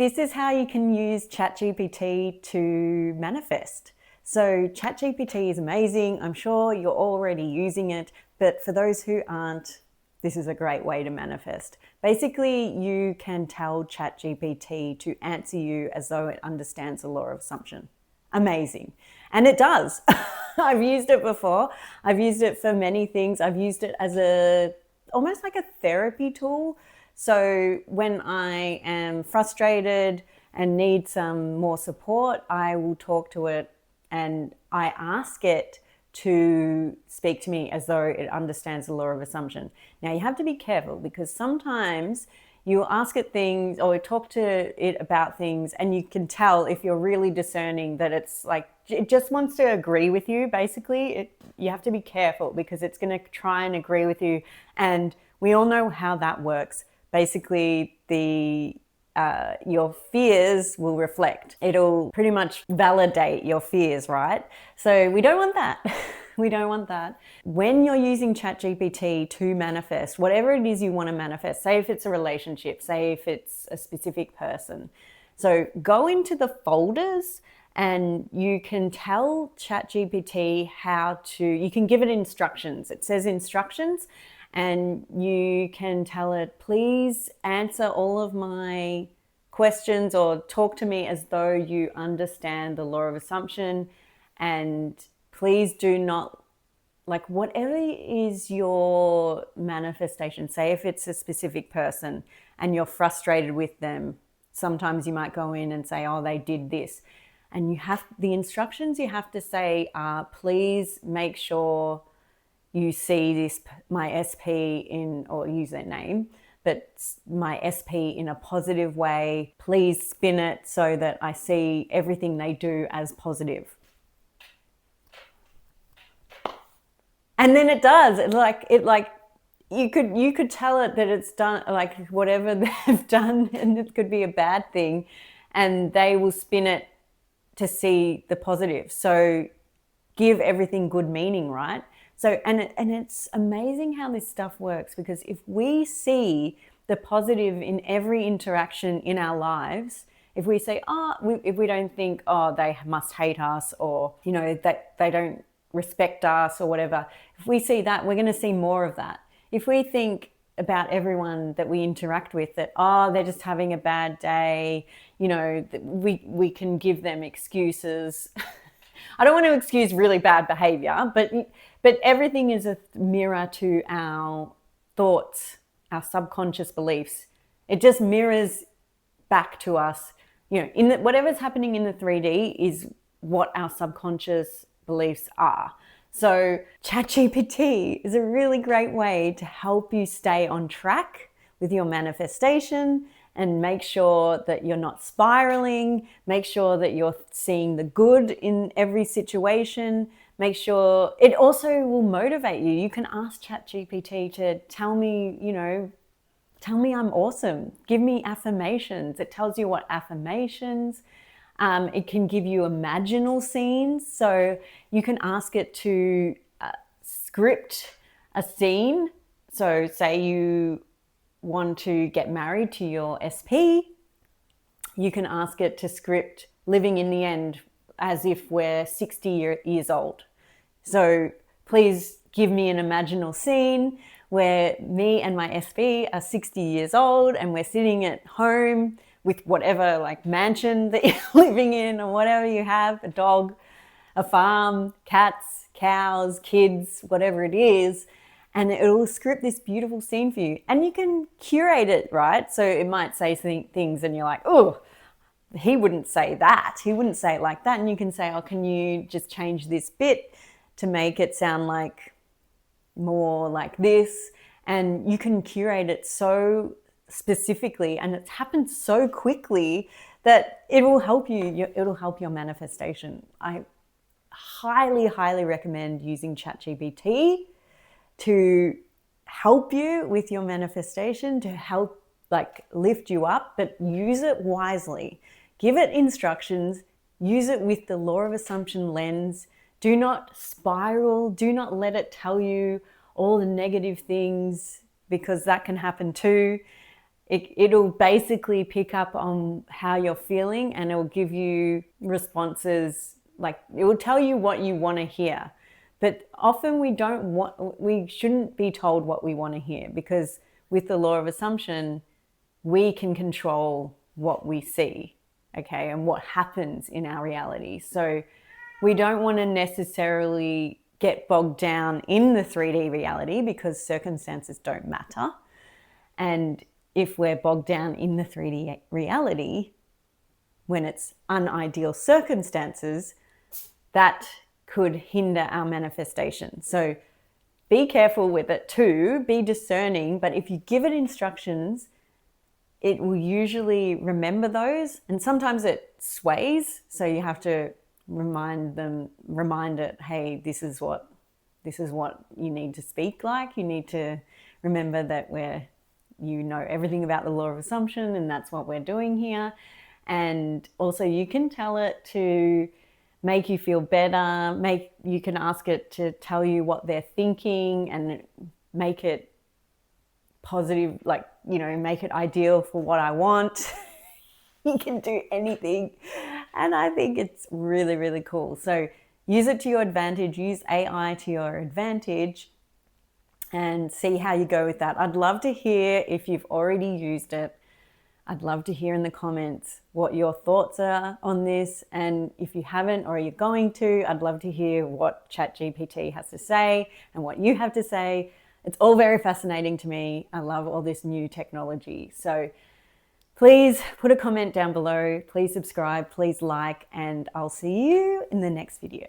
this is how you can use ChatGPT to manifest. So ChatGPT is amazing. I'm sure you're already using it, but for those who aren't, this is a great way to manifest. Basically, you can tell ChatGPT to answer you as though it understands the law of assumption. Amazing. And it does. I've used it before. I've used it for many things. I've used it as almost like a therapy tool. So when I am frustrated and need some more support, I will talk to it and I ask it to speak to me as though it understands the law of assumption. Now you have to be careful because sometimes you ask it things or talk to it about things and you can tell if you're really discerning that it's like, it just wants to agree with you. Basically, you have to be careful because it's going to try and agree with you. And we all know how that works. Basically, your fears will reflect. It'll pretty much validate your fears, right? So we don't want that. We don't want that. When you're using ChatGPT to manifest, whatever it is you want to manifest, say if it's a relationship, say if it's a specific person. So go into the folders and you can tell ChatGPT you can give it instructions. It says instructions. And you can tell it, please answer all of my questions or talk to me as though you understand the law of assumption. And please do not, like whatever is your manifestation, say if it's a specific person and you're frustrated with them, sometimes you might go in and say, oh, they did this. And the instructions you have to say are, please make sure you see this, my SP or use their name, but my SP in a positive way. Please spin it so that I see everything they do as positive. And then it does. You could tell it that it's done, like whatever they've done, and it could be a bad thing, and they will spin it to see the positive. So give everything good meaning, right? So, and it's amazing how this stuff works, because if we see the positive in every interaction in our lives, if we say, if we don't think, they must hate us, or, that they don't respect us or whatever, if we see that, we're going to see more of that. If we think about everyone that we interact with that, they're just having a bad day, we can give them excuses. I don't want to excuse really bad behavior, but everything is a mirror to our thoughts, our subconscious beliefs. It just mirrors back to us. Whatever's happening in the 3D is what our subconscious beliefs are. So ChatGPT is a really great way to help you stay on track with your manifestation and make sure that you're not spiraling, make sure that you're seeing the good in every situation, make sure it also will motivate you. You can ask ChatGPT to tell me I'm awesome. Give me affirmations. It tells you what affirmations. It can give you imaginal scenes. So you can ask it to script a scene. So say you want to get married to your SP, you can ask it to script living in the end as if we're 60 years old. So please give me an imaginal scene where me and my SP are 60 years old and we're sitting at home with whatever like mansion that you're living in or whatever you have, a dog, a farm, cats, cows, kids, whatever it is. And it will script this beautiful scene for you. And you can curate it, right? So it might say things and you're like, oh, he wouldn't say that. He wouldn't say it like that. And you can say, can you just change this bit to make it sound like more like this? And you can curate it so specifically, and it's happened so quickly that it will help you. It'll help your manifestation. I highly, highly recommend using ChatGPT to help you with your manifestation, to help lift you up, but use it wisely. Give it instructions, use it with the law of assumption lens. Do not spiral, do not let it tell you all the negative things, because that can happen too. It'll basically pick up on how you're feeling, and it'll give you responses, like it will tell you what you want to hear. But often we shouldn't be told what we want to hear, because with the law of assumption, we can control what we see, okay, and what happens in our reality. So we don't want to necessarily get bogged down in the 3D reality, because circumstances don't matter. And if we're bogged down in the 3D reality, when it's unideal circumstances, that could hinder our manifestation. So be careful with it too, be discerning, but if you give it instructions, it will usually remember those, and sometimes it sways, so you have to remind it, hey, this is what you need to speak like. You need to remember that you know everything about the law of assumption, and that's what we're doing here. And also you can tell it to make you feel better, you can ask it to tell you what they're thinking and make it positive, like, you know, make it ideal for what I want. You can do anything, and I think it's really, really cool. So use it to your advantage, use AI to your advantage, and see how you go with that. I'd love to hear if you've already used it. I'd love to hear in the comments what your thoughts are on this. And if you haven't or you're going to, I'd love to hear what ChatGPT has to say and what you have to say. It's all very fascinating to me. I love all this new technology. So please put a comment down below. Please subscribe, please like, and I'll see you in the next video.